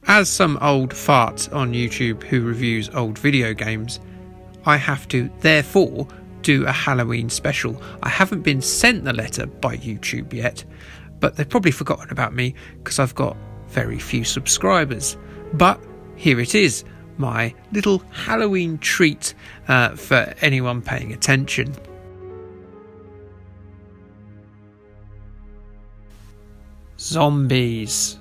As some old fart on YouTube who reviews old video games, I have to therefore do a Halloween special. I haven't been sent the letter by YouTube yet, but they've probably forgotten about me because I've got very few subscribers. But here it is, my little Halloween treat for anyone paying attention. Zombies.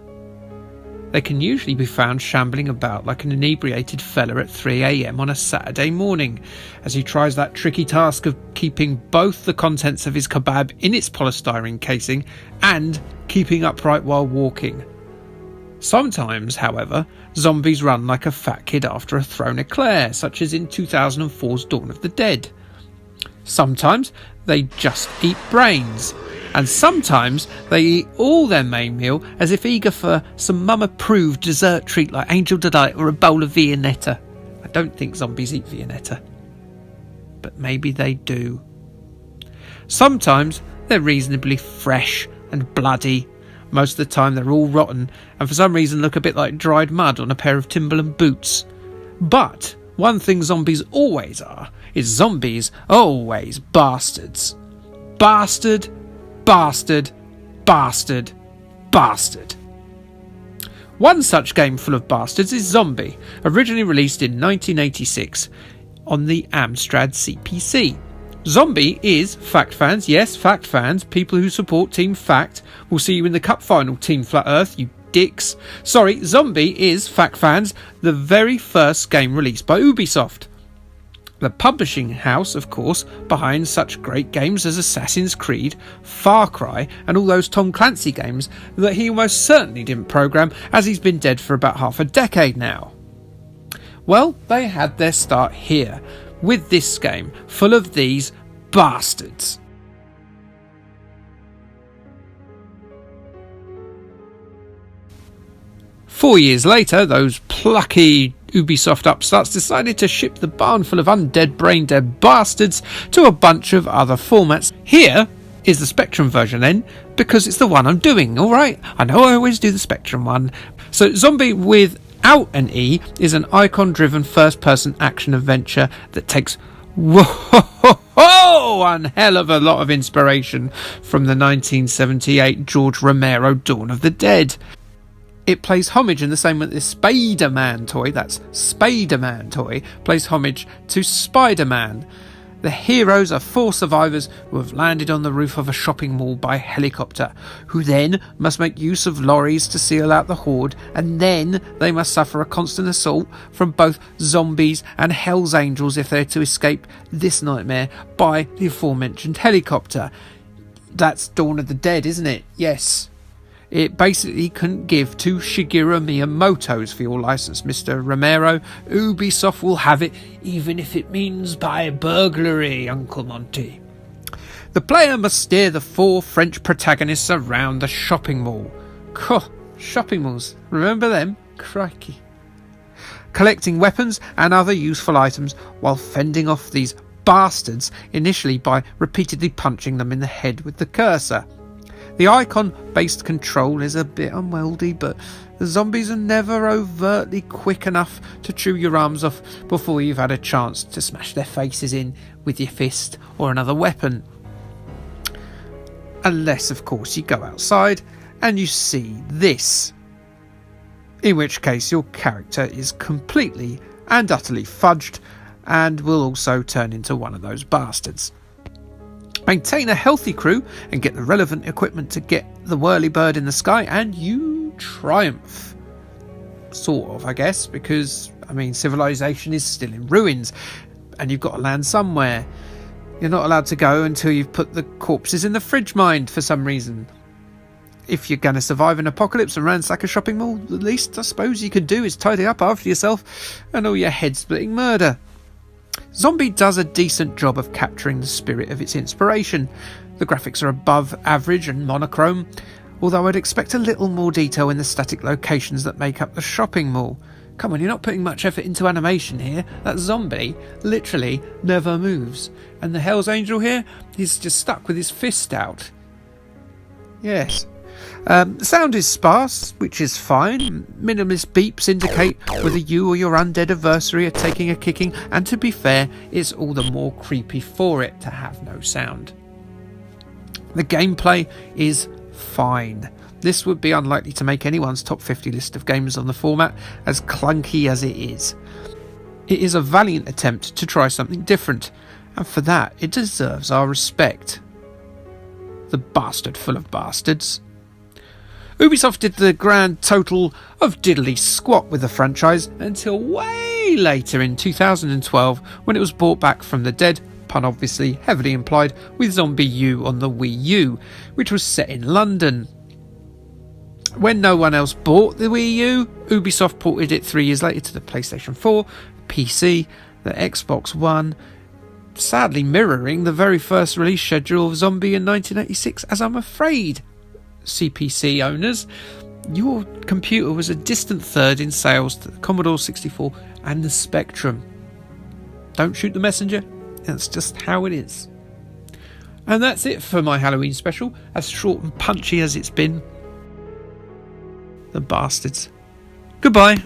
They can usually be found shambling about like an inebriated fella at 3 AM on a Saturday morning as he tries that tricky task of keeping both the contents of his kebab in its polystyrene casing and keeping upright while walking. Sometimes, however, zombies run like a fat kid after a thrown eclair, such as in 2004's Dawn of the Dead. Sometimes they just eat brains, and sometimes they eat all their main meal as if eager for some mum-approved dessert treat like Angel Delight or a bowl of Viennetta. I don't think zombies eat Viennetta, but maybe they do. Sometimes they're reasonably fresh and bloody. Most of the time they're all rotten and for some reason look a bit like dried mud on a pair of Timberland boots. But one thing zombies always are is zombies always bastards. Bastard, bastard, bastard, bastard. One such game full of bastards is Zombi, originally released in 1986 on the Amstrad CPC. Zombi is, fact fans, yes, fact fans, people who support Team Fact, will see you in the cup final, Team Flat Earth, you dicks. Sorry, Zombi is, fact fans, the very first game released by Ubisoft. The publishing house, of course, behind such great games as Assassin's Creed, Far Cry, and all those Tom Clancy games that he almost certainly didn't program, as he's been dead for about half a decade now. Well, they had their start here, with this game, full of these bastards. Four years later, those plucky Ubisoft upstarts decided to ship the barn full of undead, brain-dead bastards to a bunch of other formats. Here is the Spectrum version then, because it's the one I'm doing, alright? I know I always do the Spectrum one. So Zombi without an E is an icon-driven first-person action adventure that takes one hell of a lot of inspiration from the 1978 George Romero Dawn of the Dead. It plays homage in the same way that this Spider-Man toy, that's Spider-Man toy, plays homage to Spider-Man. The heroes are four survivors who have landed on the roof of a shopping mall by helicopter, who then must make use of lorries to seal out the horde, and then they must suffer a constant assault from both zombies and Hell's Angels if they're to escape this nightmare by the aforementioned helicopter. That's Dawn of the Dead, isn't it? Yes. It basically couldn't give two Shigeru Miyamotos for your license, Mr. Romero. Ubisoft will have it, even if it means by burglary, Uncle Monty. The player must steer the four French protagonists around the shopping mall. Shopping malls, remember them? Crikey. Collecting weapons and other useful items while fending off these bastards, initially by repeatedly punching them in the head with the cursor. The icon-based control is a bit unwieldy, but the zombies are never overtly quick enough to chew your arms off before you've had a chance to smash their faces in with your fist or another weapon. Unless, of course, you go outside and you see this. In which case your character is completely and utterly fudged and will also turn into one of those bastards. Maintain a healthy crew and get the relevant equipment to get the whirly-bird in the sky and you triumph. Sort of, I guess, because, civilization is still in ruins and you've got to land somewhere. You're not allowed to go until you've put the corpses in the fridge mind for some reason. If you're going to survive an apocalypse and ransack a shopping mall, the least I suppose you could do is tidy up after yourself and all your head-splitting murder. Zombi does a decent job of capturing the spirit of its inspiration. The graphics are above average and monochrome, although I'd expect a little more detail in the static locations that make up the shopping mall. Come on, you're not putting much effort into animation here. That zombie literally never moves. And the Hell's Angel here, he's just stuck with his fist out. Yes. The sound is sparse, which is fine. Minimalist beeps indicate whether you or your undead adversary are taking a kicking, and to be fair, it's all the more creepy for it to have no sound. The gameplay is fine. This would be unlikely to make anyone's top 50 list of games on the format, as clunky as it is. It is a valiant attempt to try something different, and for that it deserves our respect. The bastard full of bastards. Ubisoft did the grand total of diddly squat with the franchise until way later in 2012, when it was brought back from the dead, pun obviously heavily implied, with Zombie U on the Wii U, which was set in London. When no one else bought the Wii U, Ubisoft ported it 3 years later to the PlayStation 4, PC, the Xbox One, sadly mirroring the very first release schedule of Zombie in 1986, as I'm afraid, CPC owners, your computer was a distant third in sales to the Commodore 64 and the Spectrum. Don't shoot the messenger, that's just how it is. And that's it for my Halloween special, as short and punchy as it's been. The bastards. Goodbye.